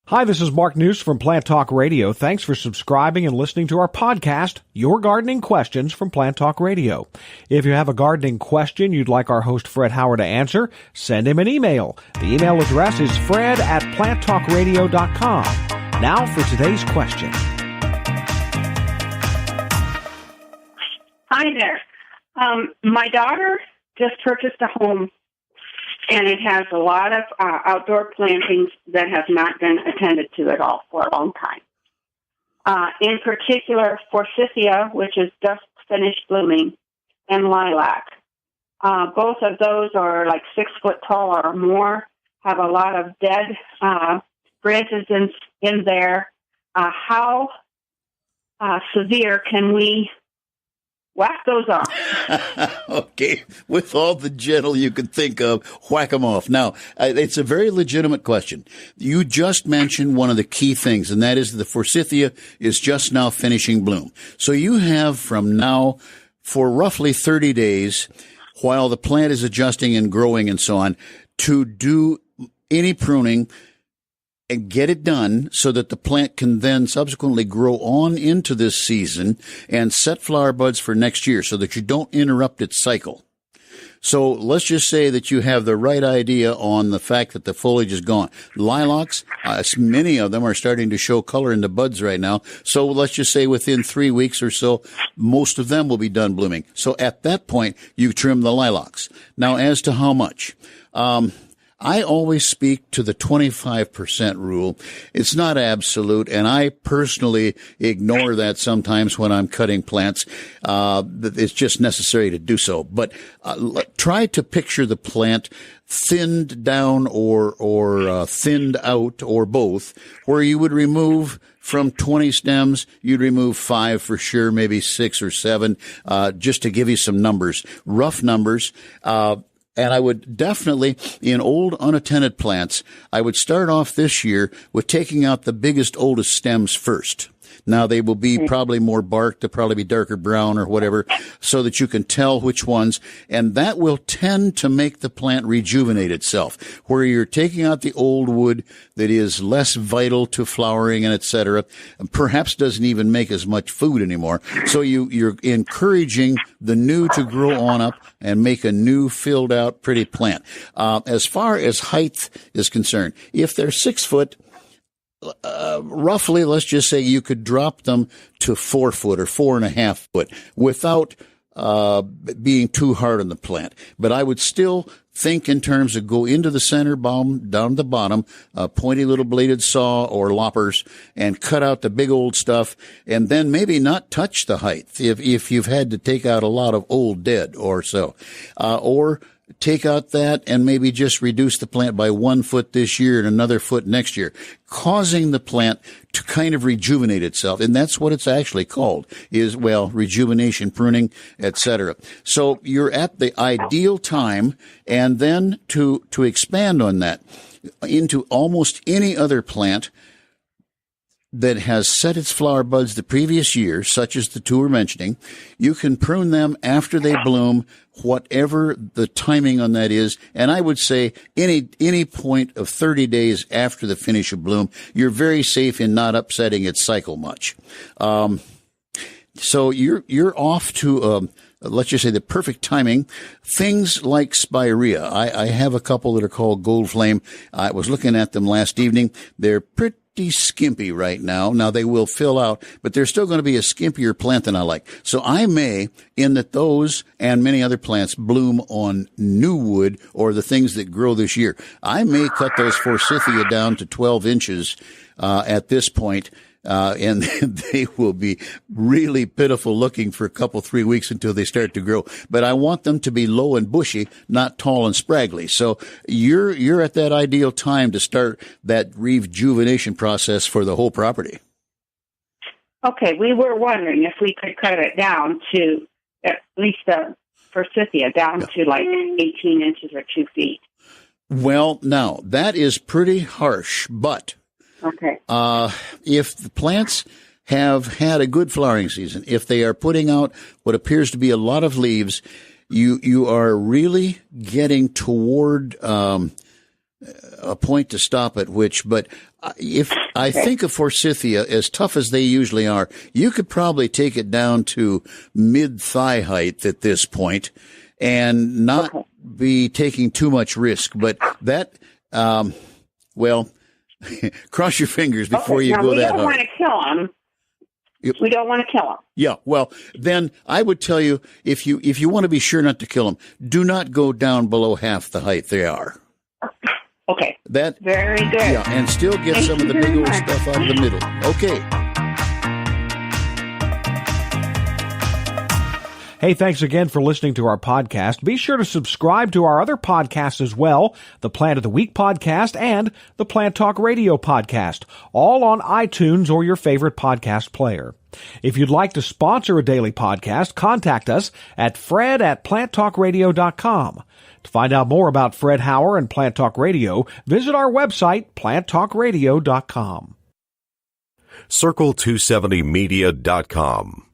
Hi, this is Mark News from Plant Talk Radio. Thanks for subscribing and listening to our podcast, Your Gardening Questions from Plant Talk Radio. If you have a gardening question you'd like our host Fred Howard to answer, send him an email. The email address is fred@planttalkradio.com. Now for today's question. Hi there. My daughter just purchased a home, and it has a lot of outdoor plantings that have not been attended to at all for a long time. In particular, forsythia, which is just finished blooming, and lilac. Both of those are like 6 foot tall or more, have a lot of dead branches in there. How severe can we whack those off? Okay. With all the gentle you could think of, whack them off. Now, it's a very legitimate question. You just mentioned one of the key things, and that is the forsythia is just now finishing bloom. So you have from now for roughly 30 days, while the plant is adjusting and growing and so on, to do any pruning and get it done so that the plant can then subsequently grow on into this season and set flower buds for next year so that you don't interrupt its cycle. So let's just say that you have the right idea on the fact that the foliage is gone. Lilacs, many of them are starting to show color in the buds right now. So let's just say within 3 weeks or so, most of them will be done blooming. So at that point, you trim the lilacs. Now, as to how much, I always speak to the 25% rule. It's not absolute, and I personally ignore that sometimes when I'm cutting plants. It's just necessary to do so. But try to picture the plant thinned down or thinned out or both, where you would remove from 20 stems, you'd remove 5 for sure, maybe 6 or 7, just to give you some numbers, rough numbers. And I would definitely, in old unattended plants, I would start off this year with taking out the biggest, oldest stems first. Now, they will be probably more bark. They'll probably be darker brown or whatever, so that you can tell which ones. And that will tend to make the plant rejuvenate itself, where you're taking out the old wood that is less vital to flowering and et cetera, and perhaps doesn't even make as much food anymore. So you're encouraging the new to grow on up and make a new filled out pretty plant. As far as height is concerned, if they're 6 foot, roughly, let's just say you could drop them to 4 foot or 4.5 foot without being too hard on the plant. But I would still think in terms of go into the center boom, down to the bottom, pointy little bladed saw or loppers, and cut out the big old stuff, and then maybe not touch the height if you've had to take out a lot of old dead or so, or take out that and maybe just reduce the plant by 1 foot this year and another foot next year, causing the plant to kind of rejuvenate itself. And that's what it's actually called, is, well, rejuvenation, pruning, etc. So you're at the ideal time. And then to expand on that into almost any other plant that has set its flower buds the previous year, such as the two we're mentioning, you can prune them after they bloom, whatever the timing on that is. And I would say any point of 30 days after the finish of bloom, you're very safe in not upsetting its cycle much. So you're off to, let's just say the perfect timing. Things like spirea. I have a couple that are called Gold Flame. I was looking at them last evening. They're pretty skimpy right now. Now they will fill out, but they're still going to be a skimpier plant than I like. So I may, in that those and many other plants bloom on new wood or the things that grow this year, I may cut those forsythia down to 12 inches at this point. And they will be really pitiful looking for a couple, 3 weeks until they start to grow. But I want them to be low and bushy, not tall and spraggly. So you're at that ideal time to start that rejuvenation process for the whole property. Okay, we were wondering if we could cut it down to at least the forsythia down to like 18 inches or 2 feet. Well, now that is pretty harsh, but okay. If the plants have had a good flowering season, if they are putting out what appears to be a lot of leaves, you are really getting toward a point to stop at which, but if I think of forsythia, as tough as they usually are, you could probably take it down to mid-thigh height at this point and not be taking too much risk. But that, well, cross your fingers before you go that hard. We don't want to kill them. We don't want to kill them. Yeah, well, then I would tell you, if you want to be sure not to kill them, do not go down below half the height they are. Okay. That very good. Yeah, and still get some of the big old stuff out of the middle. Okay. Hey, thanks again for listening to our podcast. Be sure to subscribe to our other podcasts as well, the Plant of the Week podcast and the Plant Talk Radio podcast, all on iTunes or your favorite podcast player. If you'd like to sponsor a daily podcast, contact us at fred@planttalkradio.com. To find out more about Fred Hauer and Plant Talk Radio, visit our website, planttalkradio.com. Circle270media.com